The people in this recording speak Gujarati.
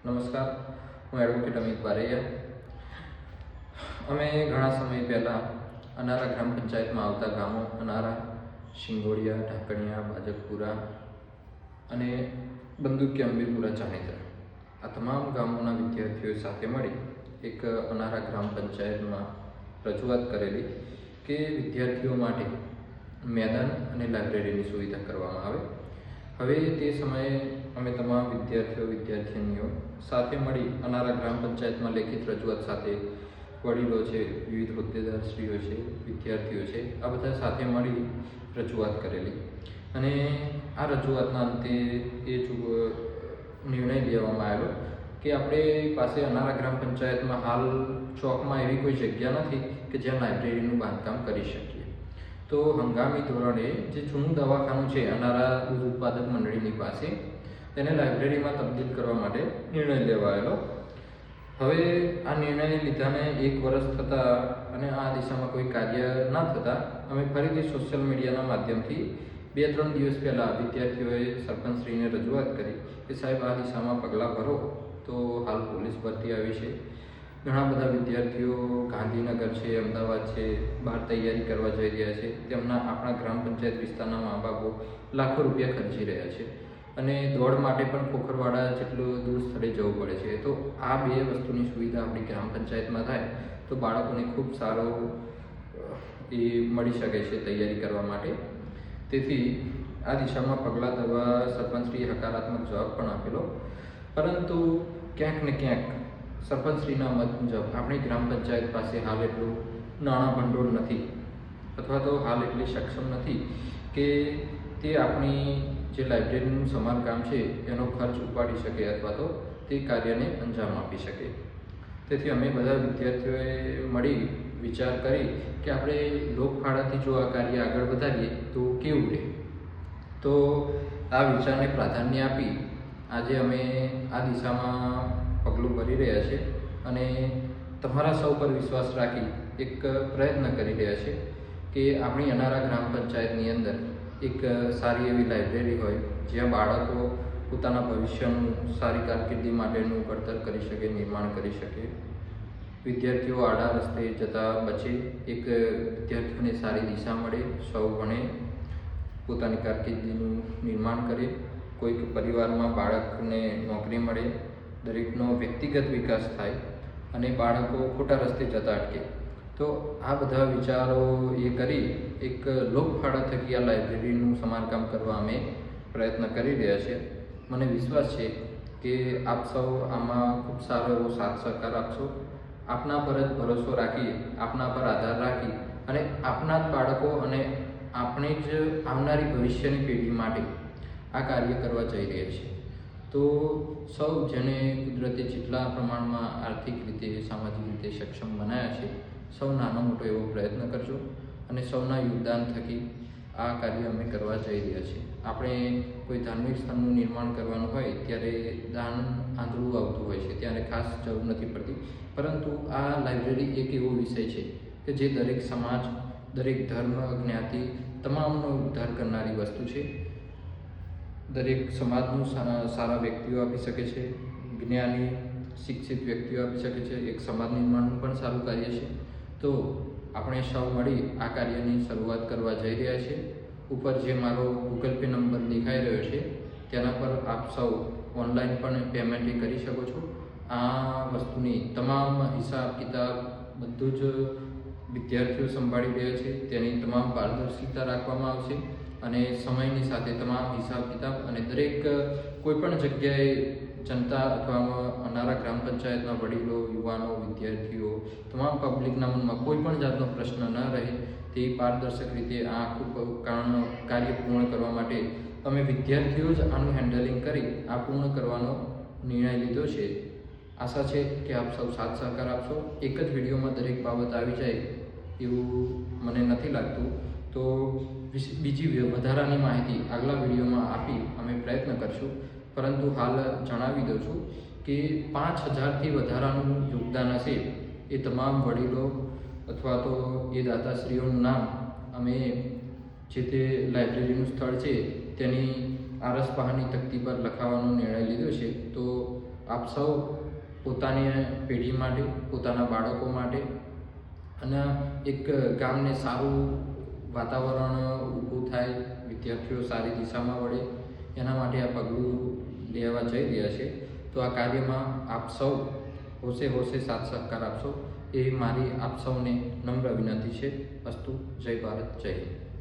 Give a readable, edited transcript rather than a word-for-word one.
નમસ્કાર, હું એડવોકેટ અમિત બારૈયા. અમે ઘણા સમય પહેલાં અનારા ગ્રામ પંચાયતમાં આવતા ગામો અનારા, શિંગોડિયા, ઢાકણિયા, બાજકપુરા અને બંદુકિયા, અંબીપુરા, ચાણીતર આ તમામ ગામોના વિદ્યાર્થીઓ સાથે મળી એક અનારા ગ્રામ પંચાયતમાં રજૂઆત કરેલી કે વિદ્યાર્થીઓ માટે મેદાન અને લાઇબ્રેરીની સુવિધા કરવામાં આવે. હવે તે સમયે અમે તમામ વિદ્યાર્થીનીઓ સાથે મળી અનારા ગ્રામ પંચાયતમાં લેખિત રજૂઆત સાથે વડીલો છે, વિવિધ હોદ્દેદારશ્રીઓ છે, વિદ્યાર્થીઓ છે, આ બધા સાથે મળી રજૂઆત કરેલી અને આ રજૂઆતના અંતે એ નિર્ણય લેવામાં આવ્યો કે આપણે પાસે અનારા ગ્રામ પંચાયતમાં હાલ ચોકમાં એવી કોઈ જગ્યા નથી કે જ્યાં લાઇબ્રેરીનું બાંધકામ કરી શકીએ. તો હંગામી ધોરણે જે જૂનું દવાખાનું છે અનારા દૂધ ઉત્પાદક મંડળીની પાસે, તેને લાઇબ્રેરીમાં તબદીલ કરવા માટે નિર્ણય લેવાયેલો. હવે આ નિર્ણય લીધાને 1 વર્ષ થતાં અને આ દિશામાં કોઈ કાર્ય ના થતાં અમે ફરીથી સોશિયલ મીડિયાના માધ્યમથી 2-3 દિવસ પહેલાં વિદ્યાર્થીઓએ સરપંચશ્રીને રજૂઆત કરી કે સાહેબ આ દિશામાં પગલાં ભરો. તો હાલ પોલીસ ભરતી આવી છે, ઘણા બધા વિદ્યાર્થીઓ ગાંધીનગર છે, અમદાવાદ છે, બહાર તૈયારી કરવા જઈ રહ્યા છે. તેમના આપણા ગ્રામ પંચાયત વિસ્તારના મા બાપો લાખો રૂપિયા ખર્ચી રહ્યા છે અને દોડ માટે પણ ખોખરવાડા જેટલું દૂર સ્થળે જવું પડે છે. તો આ 2 વસ્તુની સુવિધા આપણી ગ્રામ પંચાયતમાં થાય તો બાળકોને ખૂબ સારો એ મળી શકે છે તૈયારી કરવા માટે. તેથી આ દિશામાં પગલાં ધરવા સરપંચશ્રીએ હકારાત્મક જવાબ પણ આપેલો. પરંતુ ક્યાંક ને ક્યાંક સરપંચશ્રીના મત મુજબ આપણી ગ્રામ પંચાયત પાસે હાલ એટલું નાણાં ભંડોળ નથી અથવા તો હાલ એટલી સક્ષમ નથી કે તે આપણી જે લાઇબ્રેરીનું સમારકામ છે એનો ખર્ચ ઉપાડી શકે અથવા તો તે કાર્યને અંજામ આપી શકે. તેથી અમે બધા વિદ્યાર્થીઓએ મળી વિચાર કરી કે આપણે લોકફાળાથી જો આ કાર્ય આગળ વધારીએ તો કેવું રહે. તો આ વિચારને પ્રાધાન્ય આપી આજે અમે આ દિશામાં પગલું ભરી રહ્યા છીએ અને તમારા સૌ પર વિશ્વાસ રાખી એક પ્રયત્ન કરી રહ્યા છે કે આપણી અનારા ગ્રામ પંચાયતની અંદર એક સારી એવી લાઇબ્રેરી હોય જ્યાં બાળકો પોતાના ભવિષ્યનું સારી કારકિર્દી માટેનું ઘડતર કરી શકે, નિર્માણ કરી શકે, વિદ્યાર્થીઓ આડા રસ્તે જતા બચે, એક વિદ્યાર્થીઓને સારી દિશા મળે, સૌ ભણે, પોતાની કારકિર્દીનું નિર્માણ કરે, કોઈક પરિવારમાં બાળકને નોકરી મળે, દરેકનો વ્યક્તિગત વિકાસ થાય અને બાળકો ખોટા રસ્તે જતા અટકે. તો આ બધા વિચારો એ કરી એક લોકફાળા થકી આ લાઇબ્રેરીનું સમારકામ કરવા અમે પ્રયત્ન કરી રહ્યા છીએ. મને વિશ્વાસ છે કે આપ સૌ આમાં ખૂબ સારો એવો સાથ સહકાર આપશો. આપના પર જ ભરોસો રાખી, આપના પર આધાર રાખી અને આપના જ બાળકો અને આપણે જ આવનારી ભવિષ્યની પેઢી માટે આ કાર્ય કરવા જઈ રહ્યા છીએ. તો સૌ જેને કુદરતે જેટલા પ્રમાણમાં આર્થિક રીતે, સામાજિક રીતે સક્ષમ બનાવ્યા છે, સૌ નાનો મોટો એવો પ્રયત્ન કરજો અને સૌના યોગદાન થકી આ કાર્ય અમે કરવા જઈ રહ્યા છીએ. આપણે કોઈ ધાર્મિક સ્થળનું નિર્માણ કરવાનું હોય ત્યારે દાન આંધળું આવતું હોય છે, ત્યારે ખાસ જરૂર નથી પડતી. પરંતુ આ લાઇબ્રેરી એક એવો વિષય છે કે જે દરેક સમાજ, દરેક ધર્મ, જ્ઞાતિ તમામનો ઉદ્ધાર કરનારી વસ્તુ છે. દરેક સમાજનું સારા વ્યક્તિઓ આપી શકે છે, જ્ઞાની શિક્ષિત વ્યક્તિઓ આપી શકે છે, એક સમાજ નિર્માણનું પણ સારું કાર્ય છે. તો આપણે સૌ મળી આ કાર્યની શરૂઆત કરવા જઈ રહ્યા છીએ. ઉપર જે મારો ગૂગલ પે નંબર દેખાઈ રહ્યો છે તેના પર આપ સૌ ઓનલાઈન પણ પેમેન્ટ કરી શકો છો. આ વસ્તુની તમામ હિસાબ કિતાબ બધું જ વિદ્યાર્થીઓ સંભાળી રહ્યા છે, તેની તમામ પારદર્શિતા રાખવામાં આવશે અને સમયની સાથે તમામ હિસાબ કિતાબ અને દરેક કોઈપણ જગ્યાએ જનતા અથવા અનારા ગ્રામ પંચાયતના વડીલો, યુવાનો, વિદ્યાર્થીઓ તમામ પબ્લિકના મનમાં કોઈ પણ જાતનો પ્રશ્ન ન રહે તે પારદર્શક રીતે આ આખું કાર્ય પૂર્ણ કરવા માટે અમે વિદ્યાર્થીઓ જ આનું હેન્ડલિંગ કરી આ પૂર્ણ કરવાનો નિર્ણય લીધો છે. આશા છે કે આપ સૌ સાથ સહકાર આપશો. એક જ વિડીયોમાં દરેક બાબત આવી જાય એવું મને નથી લાગતું. તો બીજી વધારાની માહિતી આગલા વિડીયોમાં આપી અમે પ્રયત્ન કરશું. પરંતુ હાલ જણાવી દઉં છું કે 5000થી વધારાનું યોગદાન હશે એ તમામ વડીલો અથવા તો એ દાતાશ્રીઓનું નામ અમે જે તે લાઇબ્રેરીનું સ્થળ છે તેની આરસપહાની તકતી પર લખાવવાનો નિર્ણય લીધો છે. તો આપ સૌ પોતાની પેઢી માટે, પોતાના બાળકો માટે અને એક ગામને સારું વાતાવરણ ઊભું થાય, વિદ્યાર્થીઓ સારી દિશામાં વળે, એના માટે આ પગલું લેવા જઈ રહ્યા છે. તો આ કાર્યમાં આપ સૌ હોશે હોશે સાથ સહકાર આપશો એ મારી આપ સૌને નમ્ર વિનંતી છે. અસ્તુ. જય ભારત, જય હિન્દ.